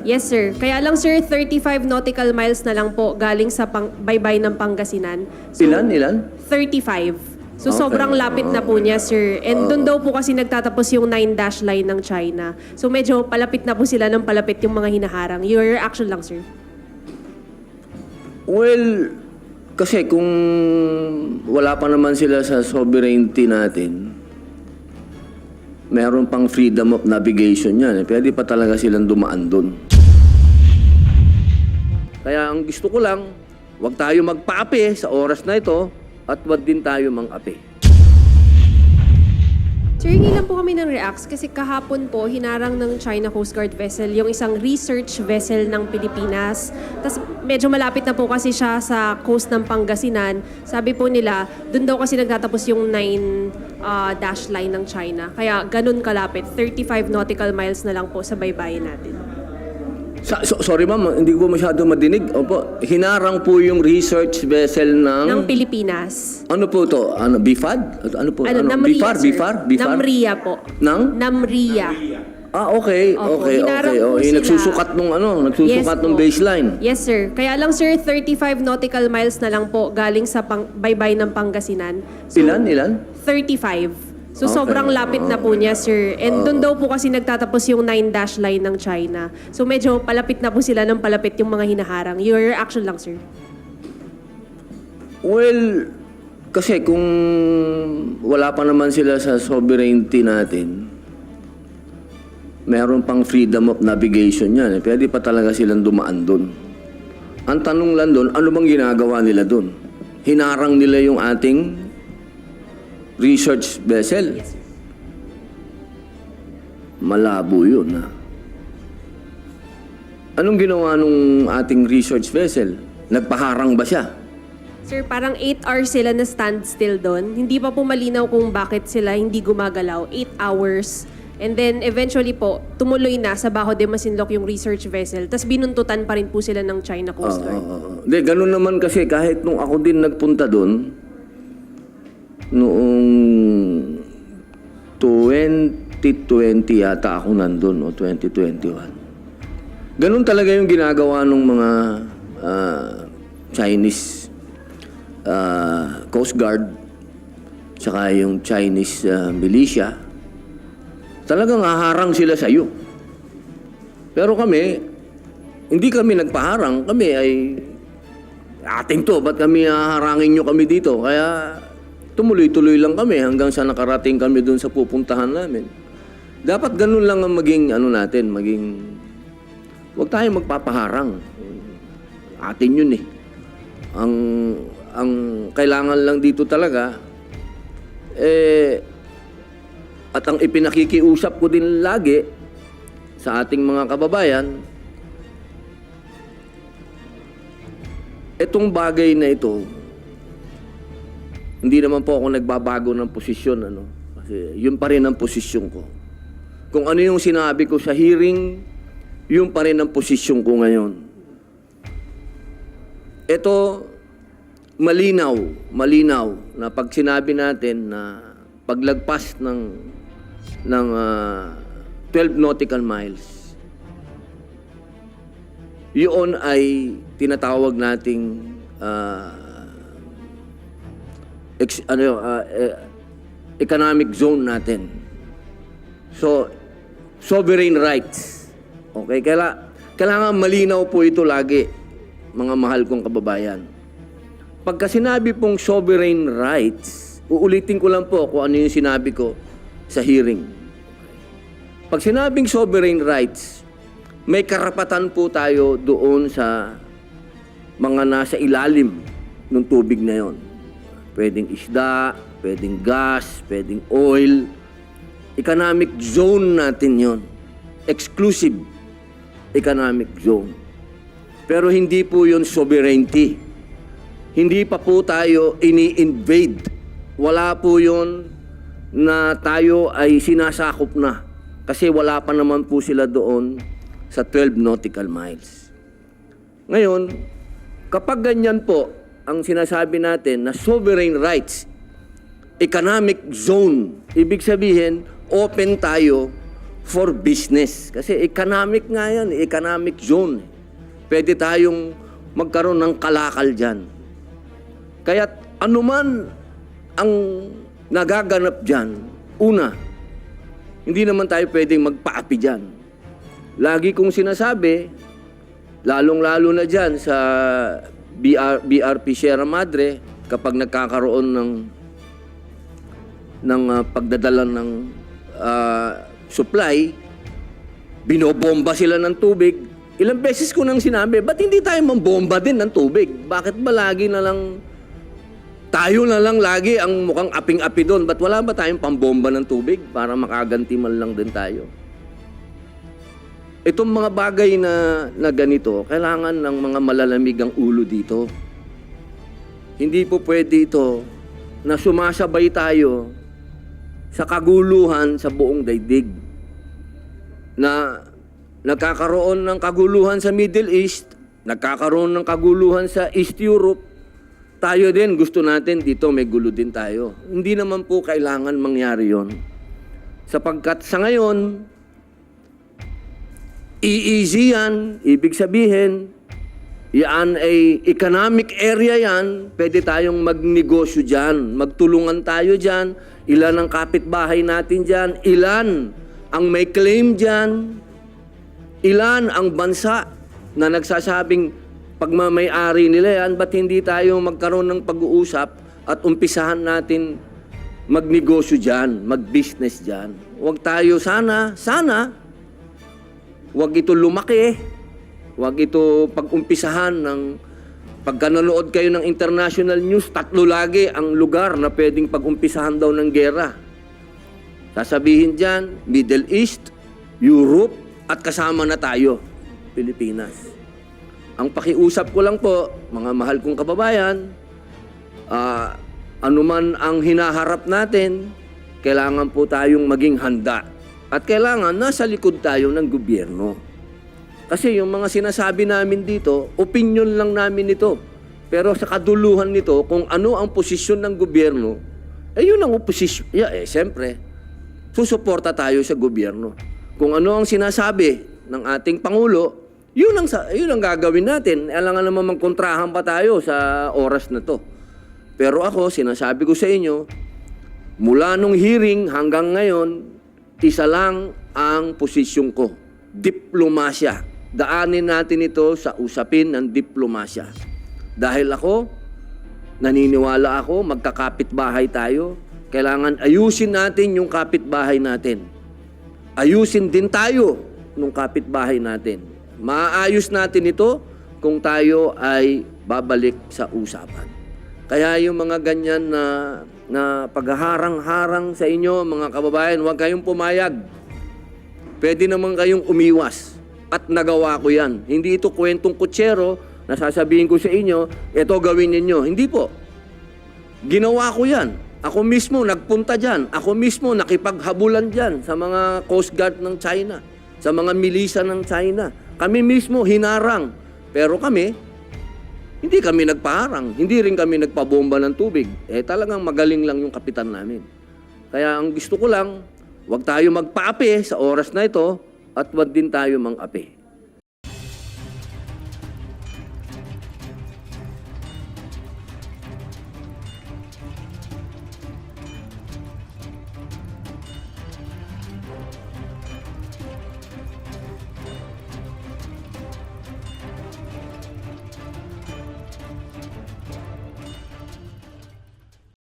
Yes, sir. Kaya lang, sir, 35 nautical miles na lang po galing sa baybay ng Pangasinan. So, Ilan? 35. So, Okay. sobrang lapit na po niya, sir. And doon daw po kasi nagtatapos yung 9-dash line ng China. So, medyo palapit na po sila ng palapit yung mga hinaharang. Your reaction lang, sir. Well, kasi kung wala pa naman sila sa sovereignty natin, meron pang freedom of navigation yan. Pwede pa talaga silang dumaan doon. Kaya ang gusto ko lang, huwag tayo magpaapi sa oras na ito at huwag din tayo mang-api. Sir, hingi lang po kami ng reacts kasi kahapon po hinarang ng China Coast Guard vessel yung isang research vessel ng Pilipinas. Tapos medyo malapit na po kasi siya sa coast ng Pangasinan. Sabi po nila, doon daw kasi nagtatapos yung 9 dash line ng China. Kaya ganun kalapit, 35 nautical miles na lang po sa baybayin natin. Sorry ma'am, hindi ko masyado madinig. Opo, hinarang po yung research vessel Ng Pilipinas. Ano po to? Ano, BIFAD? Ano po? Namria, sir. BIFAR? Namria po. Namria. Okay. Opo, hinarang po Yung sila. nagsusukat nung po. baseline. Yes, sir. Kaya lang, sir, 35 nautical miles na lang po galing sa baybay ng Pangasinan. So, Ilan? 35. So, Okay. sobrang lapit na po niya, sir. And doon daw po kasi nagtatapos yung 9-dash line ng China. So, medyo palapit na po sila ng palapit yung mga hinaharang. Your reaction lang, sir. Well, kasi kung wala pa naman sila sa sovereignty natin, meron pang freedom of navigation yan. Pwede pa talaga silang dumaan doon. Ang tanong lang doon, ano bang ginagawa nila doon? Hinarang nila yung ating research vessel. Yes, sir. Malabo yun, ha? Anong ginawa nung ating research vessel? Nagpaharang ba siya? Sir, parang 8 hours sila na standstill doon. Hindi pa po malinaw kung bakit sila hindi gumagalaw. 8 hours. And then, eventually po, tumuloy na sa Bajo de Masinloc yung research vessel. Tapos binuntutan pa rin po sila ng China Coast Guard. Hindi, ganun naman kasi kahit nung ako din nagpunta doon, noong 2020 yata ako nandun, o 2021. Ganun talaga yung ginagawa ng mga Chinese Coast Guard, tsaka yung Chinese militia. Talagang haharang sila sa iyo. Pero kami, hindi kami nagpaharang. Kami ay, ating to, ba't kami haharangin nyo kami dito? Kaya tumuloy-tuloy lang kami hanggang sa nakarating kami dun sa pupuntahan namin. Dapat ganun lang ang maging, huwag tayong magpapaharang. Atin yun eh. Ang kailangan lang dito talaga, at ang ipinakikiusap ko din lagi sa ating mga kababayan, itong bagay na ito, hindi naman po ako nagbabago ng posisyon, kasi yun pa rin ang posisyon ko. Kung ano yung sinabi ko sa hearing, yun pa rin ang posisyon ko ngayon. Ito, malinaw na pag sinabi natin na paglagpas ng 12 nautical miles, yun ay tinatawag nating economic zone natin. So, sovereign rights. Okay? Kailangan malinaw po ito lagi, mga mahal kong kababayan. Pagka sinabi pong sovereign rights, uulitin ko lang po kung ano yung sinabi ko sa hearing. Pag sinabing sovereign rights, may karapatan po tayo doon sa mga nasa ilalim ng tubig na yon. Pwedeng isda, pwedeng gas, pwedeng oil. Economic zone natin yon. Exclusive economic zone. Pero hindi po yon sovereignty. Hindi pa po tayo ini-invade. Wala po yon na tayo ay sinasakop na. Kasi wala pa naman po sila doon sa 12 nautical miles. Ngayon, kapag ganyan po, ang sinasabi natin na sovereign rights, economic zone, ibig sabihin, open tayo for business. Kasi economic nga yan, economic zone. Pwede tayong magkaroon ng kalakal dyan. Kaya anuman ang nagaganap dyan, una, hindi naman tayo pwedeng magpaapi dyan. Lagi kong sinasabi, lalong-lalo na dyan sa BRP Sierra Madre, kapag nagkakaroon ng pagdadala ng supply, binobomba sila ng tubig. Ilang beses ko nang sinabi, ba't hindi tayo mambomba din ng tubig? Bakit ba lagi na lang, tayo na lang lagi ang mukhang aping-api doon? Ba't wala ba tayong pambomba ng tubig para makaganti man lang din tayo? Itong mga bagay na ganito, kailangan ng mga malalamig ang ulo dito. Hindi po pwede ito na sumasabay tayo sa kaguluhan sa buong daigdig. Na nagkakaroon ng kaguluhan sa Middle East, nagkakaroon ng kaguluhan sa East Europe, tayo din, gusto natin dito may gulo din tayo. Hindi naman po kailangan mangyari yon. Sapagkat sa ngayon, easy yan, ibig sabihin, yan ay economic area yan, pwede tayong magnegosyo dyan, magtulungan tayo dyan, ilan ang kapitbahay natin dyan, ilan ang may claim dyan, ilan ang bansa na nagsasabing pagmamay-ari nila yan, ba't hindi tayo magkaroon ng pag-uusap at umpisahan natin magnegosyo dyan, mag-business dyan. Huwag tayo sana, huwag ito lumaki, huwag ito pag-umpisahan ng pagka nanood kayo ng international news, 3 lagi ang lugar na pwedeng pag-umpisahan daw ng gera. Sasabihin dyan, Middle East, Europe, at kasama na tayo, Pilipinas. Ang pakiusap ko lang po, mga mahal kong kababayan, anuman ang hinaharap natin, kailangan po tayong maging handa. At kailangan nasa likod tayo ng gobyerno. Kasi yung mga sinasabi namin dito, opinion lang namin ito. Pero sa kaduluhan nito, kung ano ang posisyon ng gobyerno, yun ang oposisyon. Siyempre, susuporta tayo sa gobyerno. Kung ano ang sinasabi ng ating Pangulo, yun ang gagawin natin. Alangan naman magkontrahan pa tayo sa oras na to. Pero ako, sinasabi ko sa inyo, mula nung hearing hanggang ngayon, isa lang ang posisyon ko. Diplomasya. Daanin natin ito sa usapin ng diplomasya. Dahil ako, naniniwala ako, magkakapitbahay tayo. Kailangan ayusin natin yung kapitbahay natin. Ayusin din tayo nung kapitbahay natin. Maayos natin ito kung tayo ay babalik sa usapan. Kaya yung mga ganyan na paghaharang-harang sa inyo, mga kababayan, huwag kayong pumayag. Pwede naman kayong umiwas. At nagawa ko yan. Hindi ito kwentong kutsero na sasabihin ko sa inyo, ito gawin ninyo. Hindi po. Ginawa ko yan. Ako mismo nagpunta dyan. Ako mismo nakipaghabulan dyan sa mga Coast Guard ng China, sa mga milisa ng China. Kami mismo hinarang. Pero kami, hindi kami nagpaharang. Hindi rin kami nagpabomba ng tubig. Talagang magaling lang yung kapitan namin. Kaya ang gusto ko lang, huwag tayo magpaapi sa oras na ito at huwag din tayo mang-api.